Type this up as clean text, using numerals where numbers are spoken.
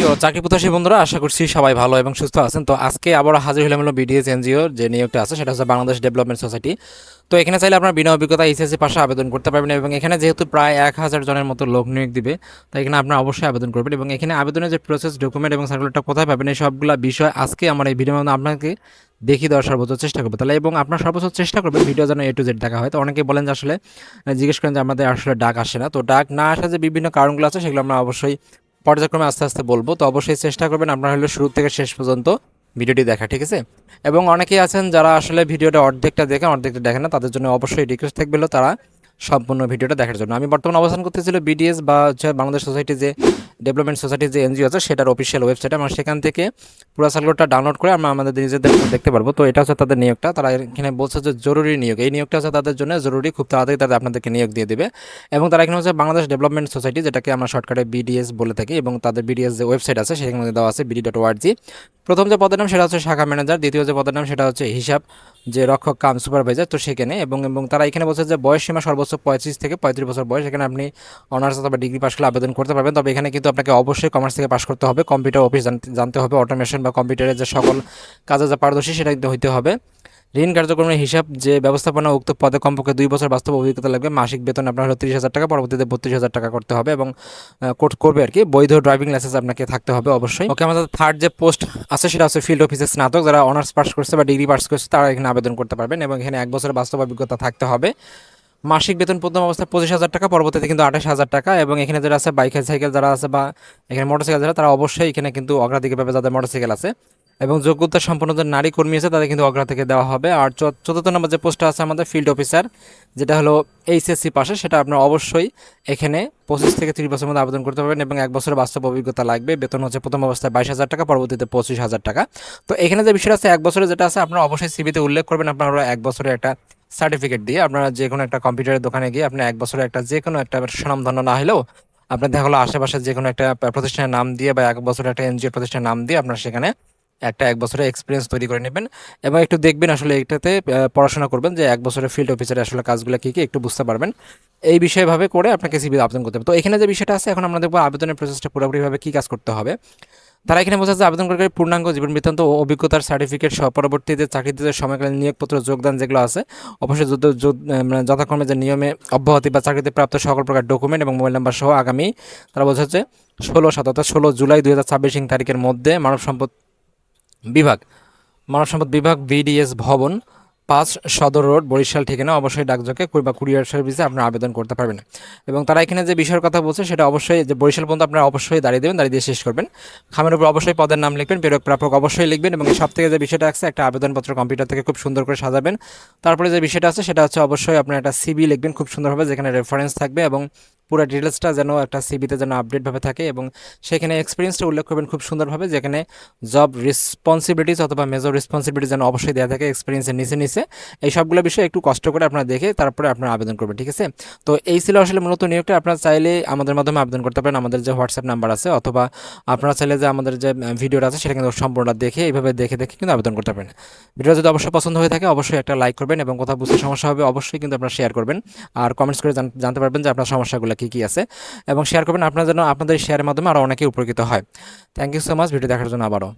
তো চাকরি প্রত্যাশী বন্ধুরা, আশা করছি সবাই ভালো এবং সুস্থ আছেন। তো আজকে আবার হাজির হলাম হলো বিডিএস এনজিওর যে নিয়োগটা আছে, সেটা হচ্ছে বাংলাদেশ ডেভেলপমেন্ট সোসাইটি। তো এখানে চাইলে আপনার বিনা অভিজ্ঞতা এইচএসসি পাশে আবেদন করতে পারবেন এবং এখানে যেহেতু প্রায় 1000 জনের মতো লোক নিয়োগ দিবে, তাই এখানে আপনার অবশ্যই আবেদন করবেন। এবং এখানে আবেদনের যে প্রসেস, ডকুমেন্ট এবং সার্কুলারটা কোথায় পাবেন, এই সবগুলো বিষয় আজকে আমার এই ভিডিওর মধ্যে আপনাকে দেখিয়ে দেওয়ার সর্বোচ্চ চেষ্টা করবো। তাহলে এবং আপনার সর্বোচ্চ চেষ্টা করবেন ভিডিও যেন A to Z দেখা হয়। তো অনেকেই বলেন যে আসলে জিজ্ঞেস করেন যে আমাদের আসলে ডাক আসে না। তো ডাক না আসার যে বিভিন্ন কারণগুলো আছে, সেগুলো আমরা অবশ্যই পর্যায়ক্রমে আস্তে আস্তে বলবো। তো অবশ্যই চেষ্টা করবেন আপনার হলো শুরু থেকে শেষ পর্যন্ত ভিডিওটি দেখা, ঠিক আছে? এবং অনেকেই আছেন যারা আসলে ভিডিওটা অর্ধেকটা দেখেন, অর্ধেকটা দেখেন না, তাদের জন্য অবশ্যই রিকোয়েস্ট থাকবে হলো তারা সম্পূর্ণ ভিডিওটা দেখার জন্য। আমি বর্তমানে অবস্থান করতেছিল বিডিএস বা হচ্ছে বাংলাদেশ সোসাইটি যে ডেভেলপমেন্ট সোসাইটির যে এনজিও আছে, সেটার অফিসিয়াল ওয়েবসাইটে। আমরা সেখান থেকে পুরো সার্কুলারটা ডাউনলোড করে আমরা আমাদের নিজেদের দেখতে পারবো। তো এটা হচ্ছে তাদের নিয়োগটা, তারা এখানে বলছে যে জরুরি নিয়োগ। এই নিয়োগটা হচ্ছে তাদের জন্য জরুরি, খুব তাড়াতাড়ি তাদের আপনাদেরকে নিয়োগ দিয়ে দেবে। এবং তারা এখানে হচ্ছে বাংলাদেশ ডেভেলপমেন্ট সোসাইটি, যেটাকে আমরা শর্টকাটে বিডিএস বলে থাকি, এবং তাদের বিডিএস যে ওয়েবসাইট আছে সেখানে মধ্যে দেওয়া আছে bd.org। প্রথম যে পদের নাম সেটা হচ্ছে শাখা ম্যানেজার, দ্বিতীয় যে পদের নাম সেটা হচ্ছে হিসাব যে রক্ষক কাম সুপারভাইজার। তো সেখানে এবং তারা এখানে বলছে যে বয়স সীমা সর্বোচ্চ 35 থেকে 35 বছর বয়স। এখানে আপনি অনার্স অথবা ডিগ্রি পাস করলে আবেদন করতে পারবেন। তবে এখানে কিন্তু আপনাকে অবশ্যই কমার্স থেকে পাস করতে হবে, কম্পিউটার অফিস জানতে হবে, অটোমেশন বা কম্পিউটারের যে সকল কাজে যা পারদর্শী সেটা কিন্তু হইতে হবে। ঋণ কার্যক্রমের হিসাব যে ব্যবস্থাপনা, উক্ত পদে কমপক্ষে 2 বছর বাস্তব অভিজ্ঞতা লাগবে। মাসিক বেতন আপনার হলো 30,000 টাকা, পরবর্তীতে 32,000 টাকা করতে হবে এবং করবে আর কি। বৈধ ড্রাইভিং লাইসেন্স আপনাকে থাকতে হবে অবশ্যই। ওকে, আমাদের থার্ড যে পোস্ট আছে সেটা হচ্ছে ফিল্ড অফিসের স্নাতক। যারা অনার্স পাস করছে বা ডিগ্রি পাস করছে তারা এখানে আবেদন করতে পারবেন এবং এখানে 1 বছরের বাস্তব অভিজ্ঞতা থাকতে হবে। মাসিক বেতন প্রথম অবস্থায় 25,000 টাকা, পরবর্তীতে কিন্তু 28,000 টাকা। এবং এখানে যারা আছে বাইক সাইকেল যারা আছে বা এখানে মোটরসাইকেল যারা, তারা অবশ্যই এখানে কিন্তু অগ্রাধিকার পাবে যাদের মোটরসাইকেল আছে। এবং যোগ্যতা সম্পন্ন যে নারী কর্মী আছে তাদের কিন্তু অগ্রাধিকার দেওয়া হবে। আর চতুর্থ নম্বর যে পোস্টটা আছে আমাদের ফিল্ড অফিসার, যেটা হলো এইচএসসি পাশে, সেটা আপনার অবশ্যই এখানে 25 থেকে 30 বছরের মধ্যে আবেদন করতে পারবেন এবং 1 বছরের বাস্তব অভিজ্ঞতা লাগবে। বেতন হচ্ছে প্রথম অবস্থায় 22,000 টাকা, পরবর্তীতে 25,000 টাকা। তো এখানে যে বিষয়টা আছে 1 বছরের যেটা আছে, আপনারা অবশ্যই সিভিতে উল্লেখ করবেন আপনারা 1 বছরের একটা সার্টিফিকেট দিয়ে। আপনারা যে কোনো একটা কম্পিউটারের দোকানে গিয়ে আপনি 1 বছরের একটা যে কোনো একটা স্বনামধন্য না হলেও আপনার দেখা হলো আশেপাশে যে কোনো একটা প্রতিষ্ঠানের নাম দিয়ে বা 1 বছরের একটা এনজিও প্রতিষ্ঠানের নাম দিয়ে আপনার সেখানে একটা 1 বছরের এক্সপিরিয়েন্স তৈরি করে নেবেন। এবং একটু দেখবেন আসলে এটাতে পড়াশোনা করবেন যে 1 বছরের ফিল্ড অফিসারের আসলে কাজগুলো কী কী একটু বুঝতে পারবেন। এই বিষয়ভাবে করে আপনাকে সিভি আবেদন করতে হবে। তো এখানে যে বিষয়টা আছে, এখন আমরা দেখবো আবেদনের প্রসেসটা পুরোপুরিভাবে কী কাজ করতে হবে। তারা এখানে বোঝা যায় আবেদনকারীর পূর্ণাঙ্গ জীবন বৃত্তান্ত ও অভিজ্ঞতার সার্টিফিকেট সহ পরবর্তীতে চাকরিতে সময়কালীন নিয়োগপত্র যোগদান যেগুলো আছে, অবশ্যই মানে যথাক্রমে যে নিয়মে অব্যাহতি বা চাকরিতে প্রাপ্ত সকল প্রকার ডকুমেন্ট এবং মোবাইল নাম্বার সহ আগামী তারা বোঝাচ্ছে 16 জুলাই 2026 তারিখের মধ্যে বিভাগ মানব সম্পদ বিভাগ, বিডিএস ভবন, 5 সদর রোড, বরিশাল ঠিকানা, অবশ্যই ডাকযোগে বা কুরিয়ার সার্ভিসে আপনারা আবেদন করতে পারবেন। এবং তারা এখানে যে বিষয়ের কথা বলছে সেটা অবশ্যই যে বরিশাল পর্যন্ত আপনারা অবশ্যই দাঁড়িয়ে দেবেন, দাঁড়িয়ে দিয়ে শেষ করবেন। খামের উপর অবশ্যই পদের নাম লিখবেন, প্রেরক প্রাপক অবশ্যই লিখবেন। এবং সব থেকে যে বিষয়টা আছে, একটা আবেদনপত্র কম্পিউটার থেকে খুব সুন্দর করে সাজাবেন। তারপরে যে বিষয়টা আছে সেটা হচ্ছে অবশ্যই আপনার একটা সিবি লিখবেন খুব সুন্দরভাবে, যেখানে রেফারেন্স থাকবে এবং পুরো ডিটেলসটা যেন একটা সিবিতে যেন আপডেটভাবে থাকে। এবং সেখানে এক্সপিরিয়েন্সটা উল্লেখ করবেন খুব সুন্দরভাবে, যেখানে জব রেসপন্সিবিলিটিস অথবা মেজর রেসপন্সিবিলিটি যেন অবশ্যই দেওয়া থাকে এক্সপিরিয়েন্সের নিচে। এই সবগুলো বিষয় একটু কষ্ট করে আপনারা দেখে তারপরে আপনারা আবেদন করবেন, ঠিক আছে? তো এই ছিল আসলে মূলত নিয়োগটা। আপনারা চাইলে আমাদের মাধ্যমে আবেদন করতে পারেন, আমাদের যে হোয়াটসঅ্যাপ নাম্বার আছে, অথবা আপনারা চাইলে যে আমাদের যে ভিডিওটা আছে সেটা কিন্তু সম্পূর্ণ দেখে এইভাবে দেখে কিন্তু আবেদন করতে পারেন। ভিডিও যদি অবশ্যই পছন্দ হয়ে থাকে অবশ্যই একটা লাইক করবেন এবং কোথাও বুঝতে সমস্যা হবে অবশ্যই কিন্তু আপনারা শেয়ার করবেন। আর কমেন্টস করে জানতে পারবেন যে আপনার সমস্যাগুলো কী আছে, এবং শেয়ার করবেন আপনারা যেন আপনাদের শেয়ারের মাধ্যমে আরও অনেকে উপকৃত হয়। Thank you so much video দেখার জন্য আবারও।